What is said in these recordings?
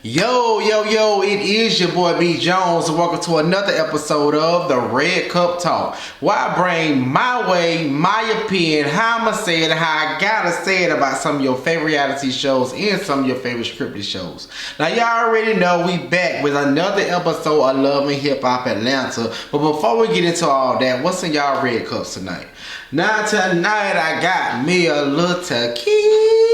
Yo, it is your boy B Jones, and welcome to another episode of the Red Cup Talk, where I bring my way, my opinion, how I'ma say it, how I gotta say it about some of your favorite reality shows and some of your favorite scripted shows. Now, y'all already know we back with another episode of Love and Hip Hop Atlanta, but before we get into all that, what's in y'all Red Cups tonight? Now, tonight I got me a little tequila.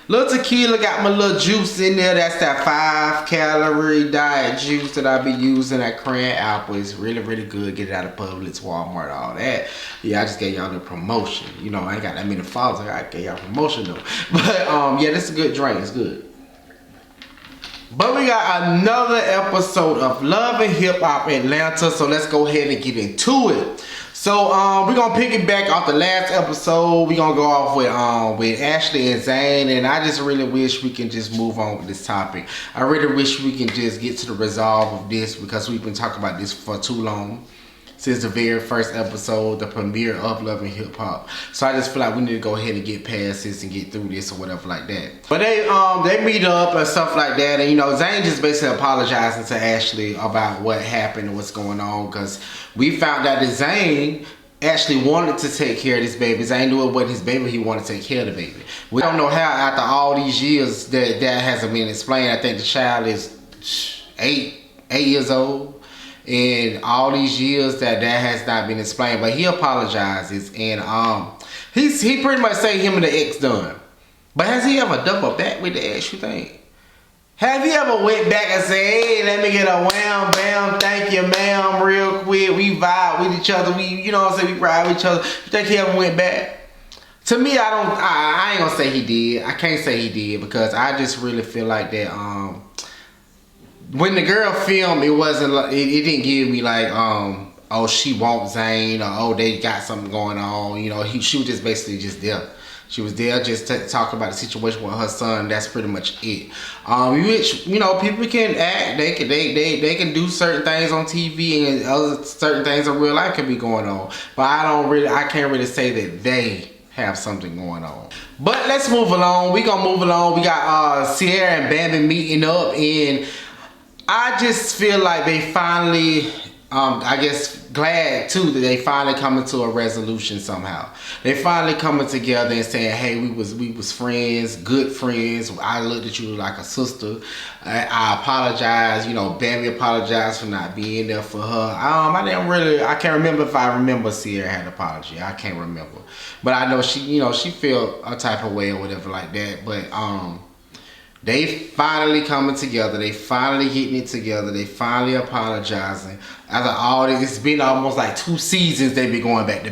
Little tequila got my little juice in there. That's that 5-calorie diet juice that I be using at Cran Apple. It's really good. Get it out of Publix, Walmart, all that. Yeah, I just gave y'all the promotion. You know, I ain't got that many followers. I gave y'all promotion though. But yeah, this is a good drink. It's good. But we got another episode of Love and Hip Hop Atlanta. So let's go ahead and get into it. So we're gonna pick it back off the last episode. We're gonna go off with Ashley and Zane, and I just really wish we can just move on with this topic. I really wish we can just get to the resolve of this because we've been talking about this for too long. Since the very first episode, the premiere of Love and Hip Hop. So I just feel like we need to go ahead and get past this and get through this or whatever like that. But they meet up and stuff like that, and you know, Zane just basically apologizing to Ashley about what happened and what's going on, because we found out that Zane actually wanted to take care of this baby. Zane knew it wasn't his baby, he wanted to take care of the baby. We don't know how after all these years that hasn't been explained. I think the child is 8 years old. And all these years that has not been explained, but he apologizes, and he pretty much say him and the ex done. But has he ever doubled back with the ex, you think? Have you ever went back and said, hey, let me get a wham bam, thank you ma'am, real quick, we vibe with each other, you know what I'm saying, we ride with each other. You think he ever went back? To me, I ain't gonna say he did. I can't say he did, because I just really feel like that when the girl filmed, it wasn't like, it didn't give me like oh, she wants Zane, or oh, they got something going on. You know, she was just basically just there. She was there just to talk about the situation with her son. That's pretty much it. Which, you know, people can act. They can do certain things on TV, and other certain things in real life can be going on. But I can't really say that they have something going on. But let's move along. We gonna move along. We got Ciara and Bambi meeting up, and I just feel like they finally, I guess glad too that they finally coming to a resolution somehow. They finally coming together and saying, hey, we was friends, good friends. I looked at you like a sister. I apologize. You know, Bambi apologized for not being there for her. I can't remember if I remember Ciara had an apology. I can't remember. But I know she felt a type of way or whatever like that. But they finally coming together. They finally getting it together. They finally apologizing. After all this, it's been almost like 2 seasons they've been going back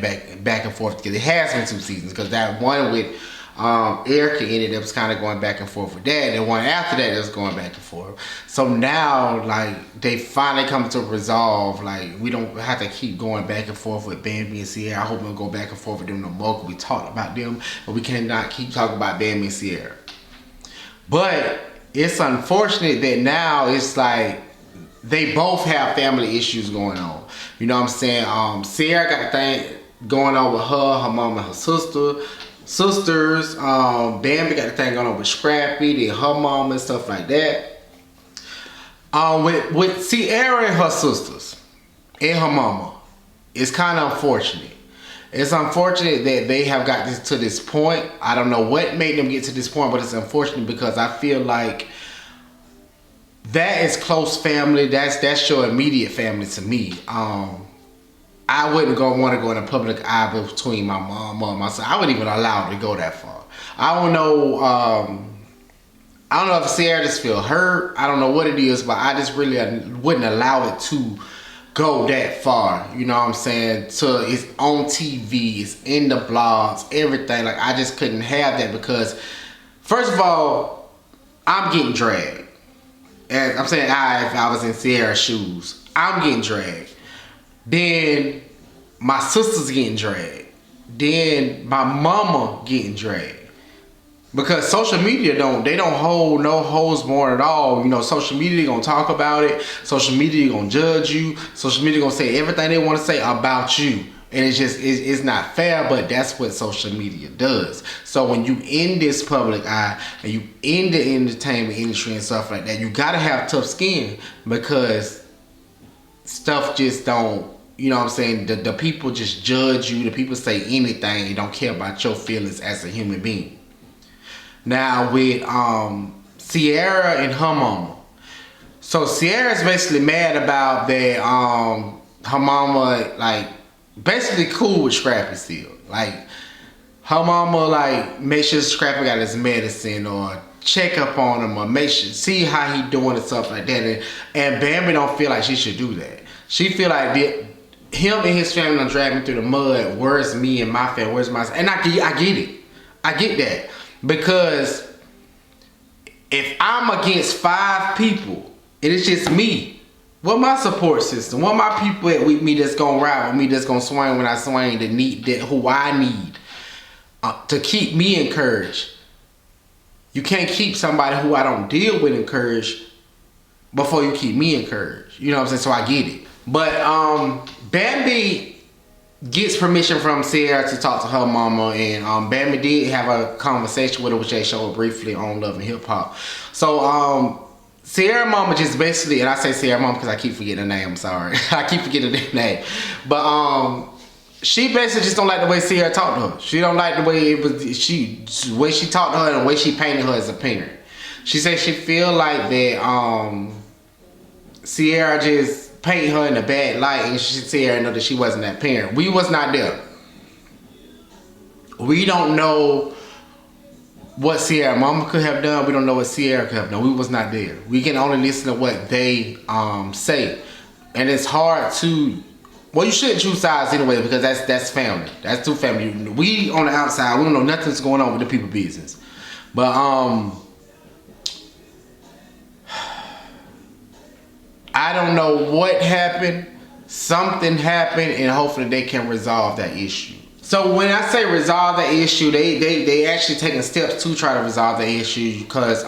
and forth together. It has been 2 seasons, because that one with Erica ended up kind of going back and forth with that. And one after that, it was going back and forth. So now, like, they finally come to resolve. Like, we don't have to keep going back and forth with Bambi and Ciara. I hope we don't go back and forth with them no more. We talked about them, but we cannot keep talking about Bambi and Ciara. But it's unfortunate that now it's like they both have family issues going on. You know what I'm saying? Ciara got a thing going on with her mom and her sisters. Bambi got a thing going on with Scrappy, then her mom and stuff like that. With Ciara and her sisters and her mama, it's kind of unfortunate. It's unfortunate that they have got this to this point. I don't know what made them get to this point, but it's unfortunate because I feel like that is close family. That's your immediate family to me. I wouldn't want to go in a public eye between my mom and my son. I wouldn't even allow it to go that far. I don't know if Ciara just feel hurt. I don't know what it is, but I just really wouldn't allow it to go that far, you know what I'm saying? To it's on TV, it's in the blogs, everything. Like, I just couldn't have that, because first of all, I'm getting dragged. And I'm saying if I was in Ciara's shoes, I'm getting dragged. Then my sister's getting dragged. Then my mama getting dragged. Because social media don't hold no holds barred at all. You know, social media gonna talk about it. Social media gonna judge you. Social media gonna say everything they want to say about you. And it's not fair, but that's what social media does. So when you in this public eye and you in the entertainment industry and stuff like that, you gotta have tough skin, because stuff just don't, you know what I'm saying, the people just judge you, the people say anything and don't care about your feelings as a human being. Now with Ciara and her mama. So Ciara's basically mad about that her mama like basically cool with Scrappy still. Like her mama like make sure Scrappy got his medicine or check up on him or make sure see how he doing and stuff like that. And Bambi don't feel like she should do that. She feel like him and his family done drag me through the mud. Where's me and my family? Where's my... And I get it. I get that. Because if I'm against 5 people, and it's just me, what my support system? What my people with me that's gonna ride with me, that's gonna swing when I swing, who I need to keep me encouraged? You can't keep somebody who I don't deal with encouraged before you keep me encouraged. You know what I'm saying? So I get it. But Bambi gets permission from Ciara to talk to her mama, and Bambi did have a conversation with her, which they showed briefly on Love and Hip Hop. So Ciara mama just basically, and I say Ciara mama because I keep forgetting her name, I'm sorry. I keep forgetting her name. But she basically just don't like the way Ciara talked to her. She don't like the way the way she talked to her and the way she painted her as a parent. She said she feel like that Ciara just paint her in a bad light, and she Ciara know that she wasn't that parent. We was not there. We don't know what Ciara mama could have done. We don't know what Ciara could have done. We was not there. We can only listen to what they say. And it's hard to, well, you shouldn't choose sides anyway, because that's family. That's two family. We on the outside, we don't know nothing's going on with the people business. But I don't know what happened. Something happened, and hopefully they can resolve that issue. So when I say resolve the issue, they actually taking steps to try to resolve the issue, because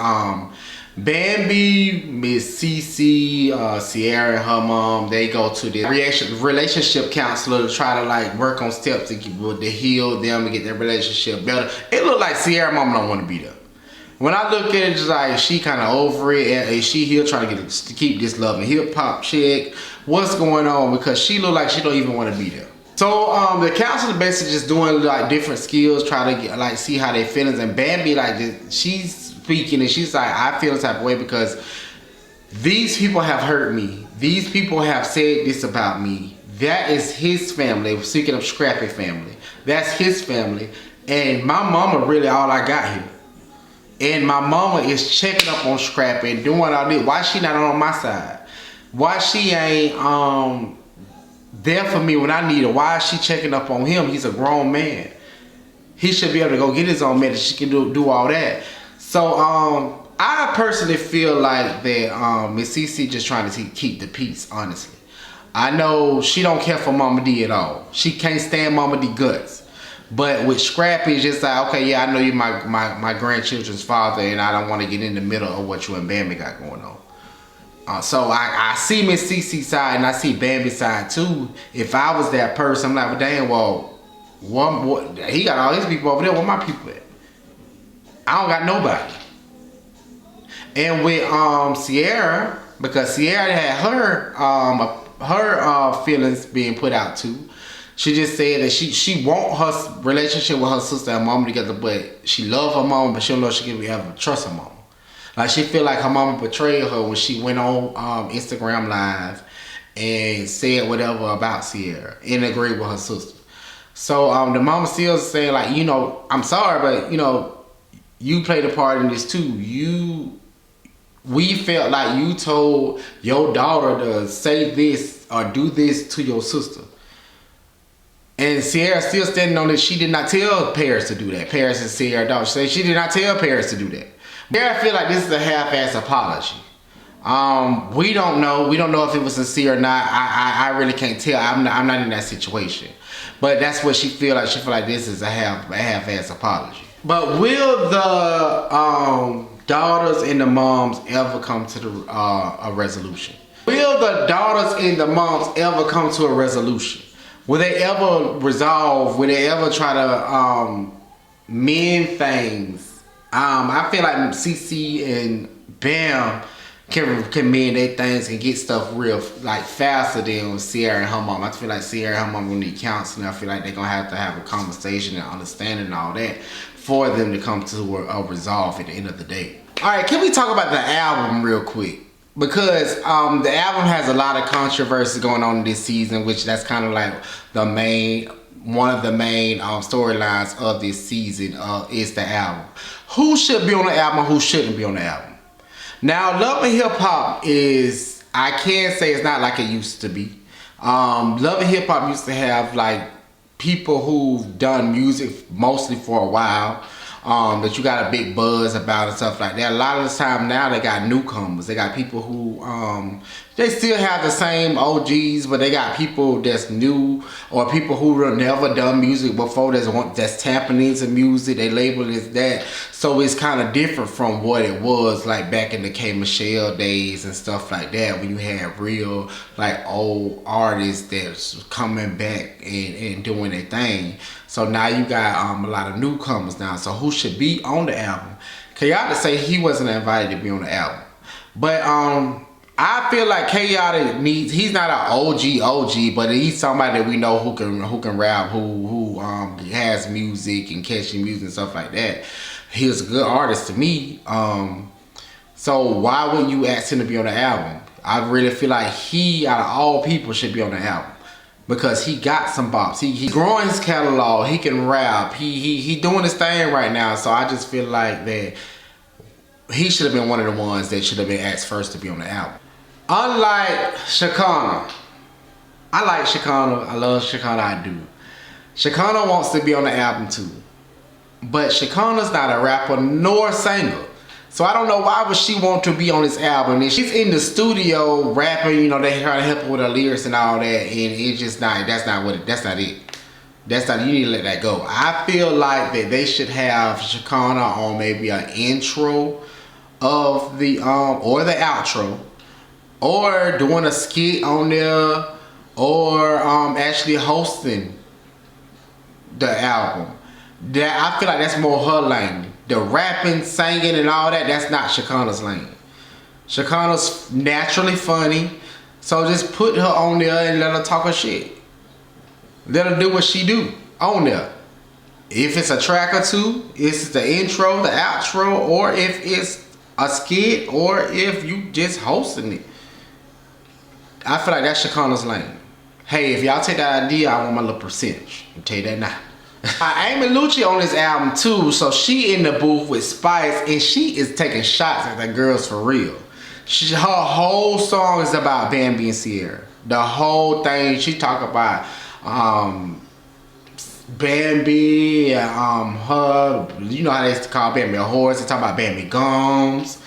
Bambi, Miss Cece, Ciara and her mom, they go to the relationship counselor to try to like work on steps to heal them and get their relationship better. It look like Ciara mom don't want to be there. When I look at it, it's like she kind of over it, and she here trying to keep this Love and Hip Hop chick. What's going on? Because she look like she don't even want to be there. So the counselor basically just doing like different skills, try to get, like see how they feelings. And Bambi like she's speaking and she's like, I feel this type of way because these people have hurt me. These people have said this about me. That is his family. Speaking of Scrappy family, that's his family, and my mama really all I got here. And my mama is checking up on Scrappy and doing all this. Why she not on my side? Why she ain't there for me when I need her? Why is she checking up on him? He's a grown man. He should be able to go get his own medicine. She can do all that. So I personally feel like that Miss Cece just trying to keep the peace, honestly. I know she don't care for Mama D at all. She can't stand Mama D guts. But with Scrappy, it's just like, okay, yeah, I know you're my grandchildren's father, and I don't want to get in the middle of what you and Bambi got going on. So I see Miss Cece's side, and I see Bambi's side too. If I was that person, I'm like, well, damn, well, he got all these people over there. Where my people at? I don't got nobody. And with Ciara, because Ciara had her feelings being put out too. She just said that she want her relationship with her sister and mama together, but she love her mama, but she don't know if she can ever trust her mama. Like she feel like her mama betrayed her when she went on Instagram Live and said whatever about Ciara and agreed with her sister. So the mama still saying like, you know, I'm sorry, but you know, you played a part in this too. We felt like you told your daughter to say this or do this to your sister. And Ciara still standing on it. She did not tell Paris to do that. Paris and Ciara daughter say she did not tell Paris to do that. I feel like this is a half-ass apology. We don't know. We don't know if it was sincere or not. I really can't tell. I'm not in that situation. But that's what she feel like. She feel like this is a half-ass apology. But will the daughters and the moms ever come to a resolution? Will the daughters and the moms ever come to a resolution? Will they ever resolve? Will they ever try to mend things? I feel like CC and Bam can mend their things and get stuff real like faster than Ciara and her mom. I feel like Ciara and her mom will need counseling. I feel like they're gonna have to have a conversation and understanding and all that for them to come to a resolve at the end of the day. All right, can we talk about the album real quick? Because the album has a lot of controversy going on this season, which that's kind of like one of the main storylines of this season is the album. Who should be on the album? Who shouldn't be on the album? Now, Love and Hip Hop is, I can't say it's not like it used to be. Love and Hip Hop used to have like people who've done music mostly for a while, that you got a big buzz about and stuff like that. A lot of the time now they got newcomers. They got people who they still have the same OGs, but they got people that's new or people who have never done music before that's tapping into music. They label it as that. So it's kind of different from what it was like back in the K Michelle days and stuff like that, when you had real like old artists that's coming back and doing their thing. So now you got a lot of newcomers now. So who should be on the album? Kayada say he wasn't invited to be on the album. But I feel like Kayada he's not an OG, but he's somebody that we know who can rap, who has music and catchy music and stuff like that. He was a good artist to me. So why wouldn't you ask him to be on the album? I really feel like he, out of all people, should be on the album. Because he got some bops. He growing his catalog. He can rap. He doing his thing right now. So I just feel like that he should have been one of the ones that should have been asked first to be on the album. Unlike Shekinah. I like Shekinah. I love Shekinah. I do. Shekinah wants to be on the album too. But Shekinah's not a rapper nor singer. So I don't know why would she want to be on this album. And she's in the studio rapping, you know, they try to help her with her lyrics and all that, and it's just not, that's not it. You need to let that go. I feel like that they should have Shekinah on maybe an intro of the or the outro, or doing a skit on there, or actually hosting the album. That I feel like that's more her lane. The rapping, singing, and all that, that's not Shekinah's lane. Shekinah's naturally funny, so just put her on there and let her talk her shit. Let her do what she do on there. If it's a track or two, it's the intro, the outro, or if it's a skit, or if you just hosting it. I feel like that's Shekinah's lane. Hey, if y'all take that idea, I want my little percentage. I'll tell you that now. Amy Lucci on this album too, so she in the booth with Spice and she is taking shots at the girls for real. Her whole song is about Bambi and Ciara. The whole thing, she talk about Bambi, her, you know how they used to call Bambi a horse. They talk about Bambi gums.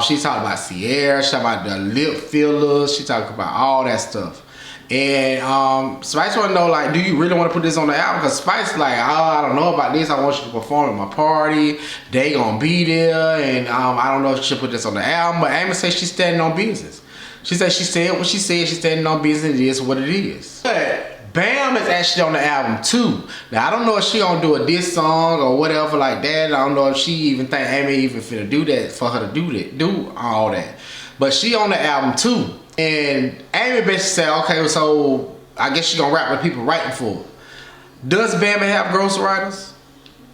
She talk about Ciara. She talk about the lip fillers. She talk about all that stuff. And Spice want to know, like, do you really want to put this on the album? Because Spice like, oh, I don't know about this. I want you to perform at my party. They gonna be there, and I don't know if she should put this on the album. But Amy says she's standing on business. She said what she said. She's standing on business. It is what it is. But Bam is actually on the album too. Now I don't know if she gonna do a diss song or whatever like that. I don't know if she even think Amy even finna do that for her to do all that. But she on the album too. And Amy basically said, okay, so I guess she gonna rap with people writing for her. Does Bambi have ghostwriters?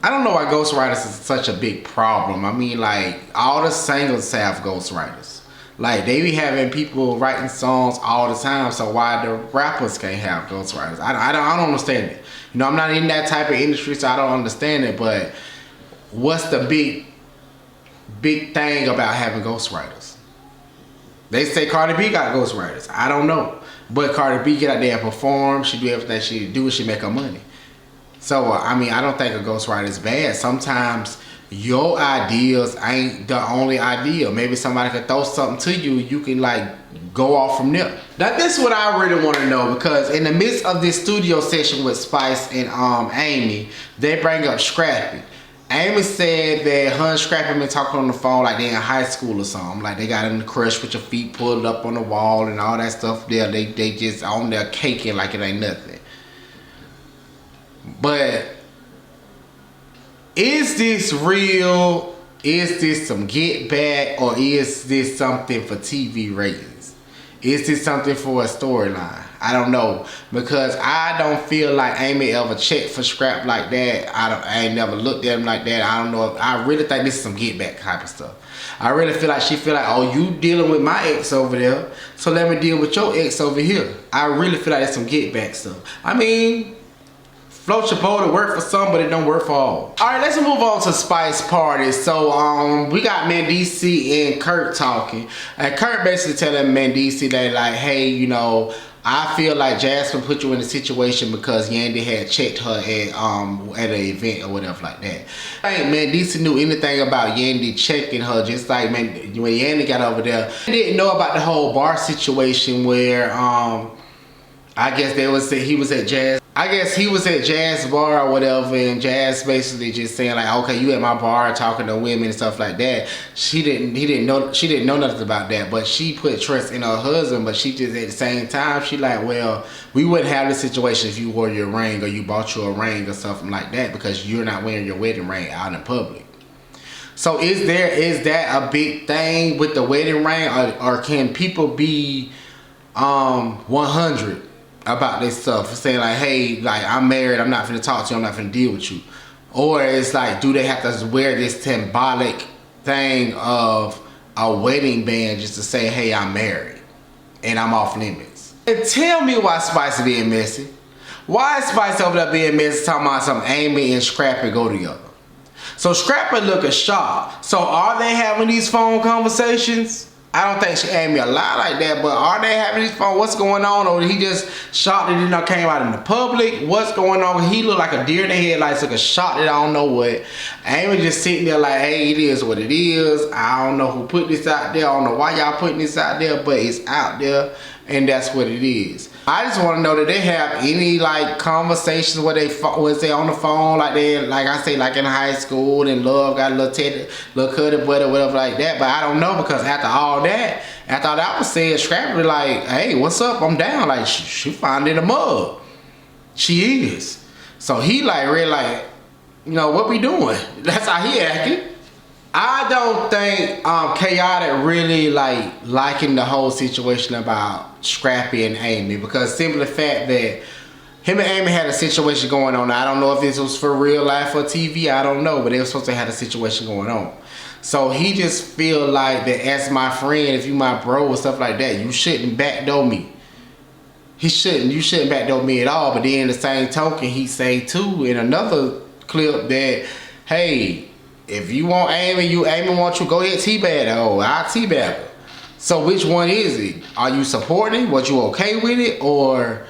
I don't know why ghostwriters is such a big problem. I mean, like, all the singers have ghostwriters. Like, they be having people writing songs all the time, so why the rappers can't have ghostwriters? I don't understand it. You know, I'm not in that type of industry, so I don't understand it, but what's the big thing about having ghostwriters? They say Cardi B got ghostwriters. I don't know. But Cardi B get out there and perform. She do everything she do and she make her money. So, I mean, I don't think a ghostwriter is bad. Sometimes your ideas ain't the only idea. Maybe somebody could throw something to you. You can, like, go off from there. Now, this is what I really want to know. Because in the midst of this studio session with Spice and Amy, they bring up Scrappy. Amy said that her and Scrappy been talking on the phone like they in high school or something. Like they got in the crush with your feet pulled up on the wall and all that stuff there. They just on there caking like it ain't nothing. But is this real? Is this some get back, or is this something for TV ratings? Is this something for a storyline? I don't know, because I don't feel like Amy ever checked for Scrap like that. I ain't never looked at him like that. I don't know. I really think this is some get back type of stuff. I really feel like she feel like, oh, you dealing with my ex over there, so let me deal with your ex over here. I really feel like it's some get back stuff. I mean, float your boat, it work for some, but it don't work for all. All right, let's move on to Spice Party. So we got Mendeecees and Kurt talking, and Kurt basically telling Mendeecees that like, hey, you know, I feel like Jasmine put you in a situation because Yandy had checked her at an event or whatever like that. I think Mendeecees knew anything about Yandy checking her, just like when Yandy got over there. He didn't know about the whole bar situation where I guess he was at Jazz. I guess he was at Jazz bar or whatever, and Jazz basically just saying like, okay, you at my bar talking to women and stuff like that. She didn't know nothing about that, but she put trust in her husband. But she just at the same time, she like, well, we wouldn't have this situation if you wore your ring or you bought you a ring or something like that, because you're not wearing your wedding ring out in public. So is that a big thing with the wedding ring, or can people be 100 about this stuff, saying like, hey, like, I'm married, I'm not finna talk to you, I'm not finna deal with you? Or it's like, do they have to wear this symbolic thing of a wedding band just to say, hey, I'm married and I'm off limits? And tell me why Spice is being messy. Why is Spice over there being messy talking about some Amy and Scrappy go together? So Scrappy looking shocked. So are they having these phone conversations? I don't think she Amy a lot like that, but are they having these phone? What's going on? Or he just shot that it came out in the public? What's going on? He looked like a deer in the headlights, took a shot that I don't know what. Amy just sitting there like, hey, it is what it is. I don't know who put this out there. I don't know why y'all putting this out there, but it's out there, and that's what it is. I just want to know that they have any like conversations where they on the phone like they, like I say, like in high school, and Love got a little teddy, little cuddy buddy, whatever like that. But I don't know, because after all that, after all that was said, Scrappy like, hey, what's up? I'm down. Like she found in the mud. She is. So he like really like, you know, what we doing? That's how he acting. I don't think Chaotic really liking the whole situation about Scrappy and Amy, because simply the fact that him and Amy had a situation going on. I don't know if this was for real life or TV, I don't know, but they were supposed to have a situation going on. So he just feel like that as my friend, if you my bro or stuff like that, you shouldn't backdoor me. You shouldn't backdoor me at all. But then in the same token, he say too in another clip that, hey, if you want Amy, Amy wants you, go ahead teabag her. Oh, I'll teabag her. So which one is it? Are you supporting? Was you okay with it? Or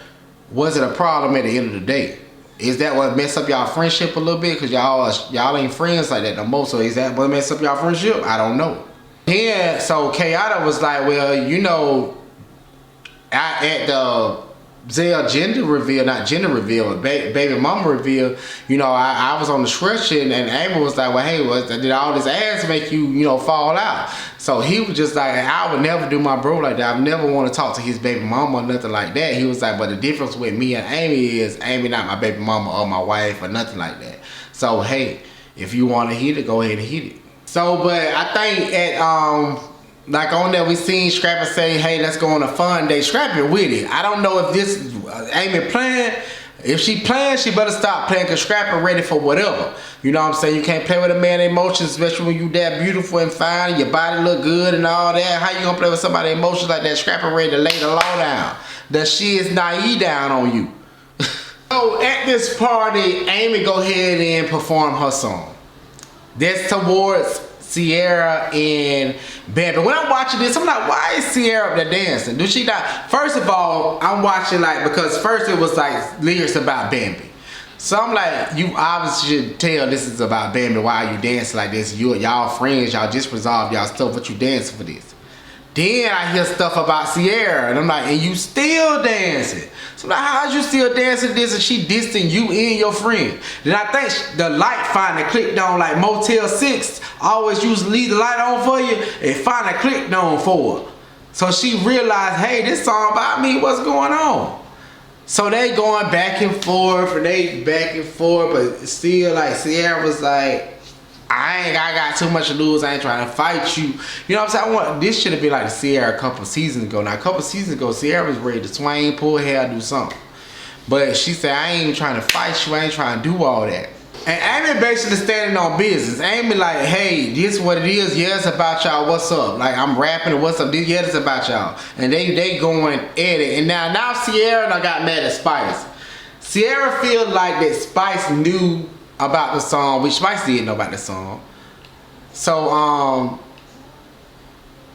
was it a problem at the end of the day? Is that what messed up y'all friendship a little bit? Because y'all ain't friends like that no more. So is that what messed up y'all friendship? I don't know. Yeah, so Chaotic was like, well, you know, at the Zell gender reveal, not gender reveal, but baby mama reveal, you know, I was on the stretcher, and Amy was like, well, hey, did all this ass make you, you know, fall out? So he was just like, I would never do my bro like that. I never want to talk to his baby mama or nothing like that. He was like, but the difference with me and Amy is Amy not my baby mama or my wife or nothing like that. So hey, if you want to hit it, go ahead and hit it. So, but I think at like on there, we seen Scrappy say, hey, let's go on a fun day. Scrappy with it. I don't know if this is Amy playing. If she playing, she better stop playing, because Scrappy ready for whatever. You know what I'm saying? You can't play with a man's emotions, especially when you that beautiful and fine, your body look good and all that. How you gonna play with somebody's emotions like that? Scrappy ready to lay the law down. That she is naive down on you. So at this party, Amy go ahead and perform her song. That's towards Sierra and Bambi. When I'm watching this, I'm like, why is Sierra up there dancing? Do she not? First of all, I'm watching like, because first it was like lyrics about Bambi. So I'm like, you obviously should tell this is about Bambi. Why are you dancing like this? Y'all friends, y'all just resolved y'all stuff, but you dancing for this. Then I hear stuff about Sierra, and I'm like, and you still dancing. So I'm like, how's you still dancing this and she dissing you and your friend? Then I think the light finally clicked on, like Motel 6 always used to leave the light on for you. It finally clicked on for her. So she realized, hey, this song about me, what's going on? So they going back and forth, and they back and forth, but still, like, Ciara was like, I got too much to lose. I ain't trying to fight you. You know what I'm saying? This should have been like the Ciara a couple seasons ago. Now, a couple seasons ago, Ciara was ready to swing, pull hair, do something. But she said, I ain't even trying to fight you. I ain't trying to do all that. And Amy basically standing on business. Amy like, hey, this what it is. Yeah, it's about y'all. What's up? Like, I'm rapping. What's up? Yeah, it's about y'all. And they going at it. And now Ciara done got mad at Spice. Ciara feel like that Spice knew about the song, which Spice didn't know about the song. So,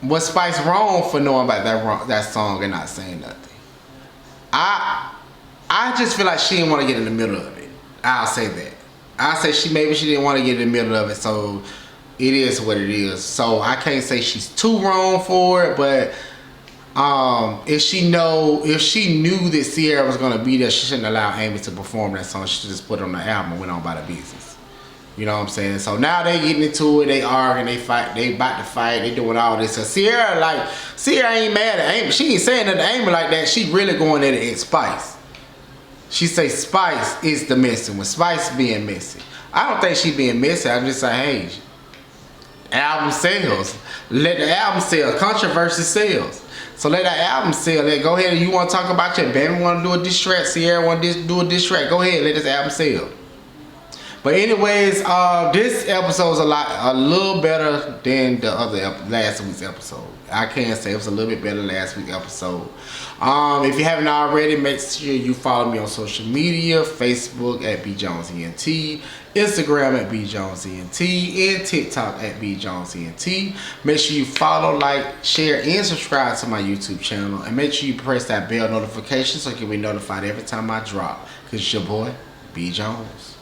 was Spice wrong for knowing about that song and not saying nothing? I just feel like she didn't want to get in the middle of it. I'll say that. I say maybe she didn't want to get in the middle of it, so it is what it is. So I can't say she's too wrong for it, but if she knew that Ciara was gonna be there, she shouldn't allow Amy to perform that song. She should just put it on the album and went on by the business. You know what I'm saying? So now they getting into it, they arguing, they fight, they about to fight, they doing all this. So Ciara ain't mad at Amy. She ain't saying nothing to Amy like that. She really going at it at Spice. She say Spice is the messy one. Spice being messy. I don't think she being messy. I just say, hey, album sales. Let the album sell. Controversy sales. So let that album sell. Go ahead and you want to talk about your baby want to do a diss track. Ciara want to do a diss track. Go ahead, let this album sell. But anyways, this episode is a little better than the other last week's episode. I can say it was a little bit better than last week's episode. If you haven't already, make sure you follow me on social media: Facebook at BJonesENT, Instagram at BJonesENT, and TikTok at BJonesENT. Make sure you follow, like, share, and subscribe to my YouTube channel, and make sure you press that bell notification so you can be notified every time I drop. Cause it's your boy B Jones.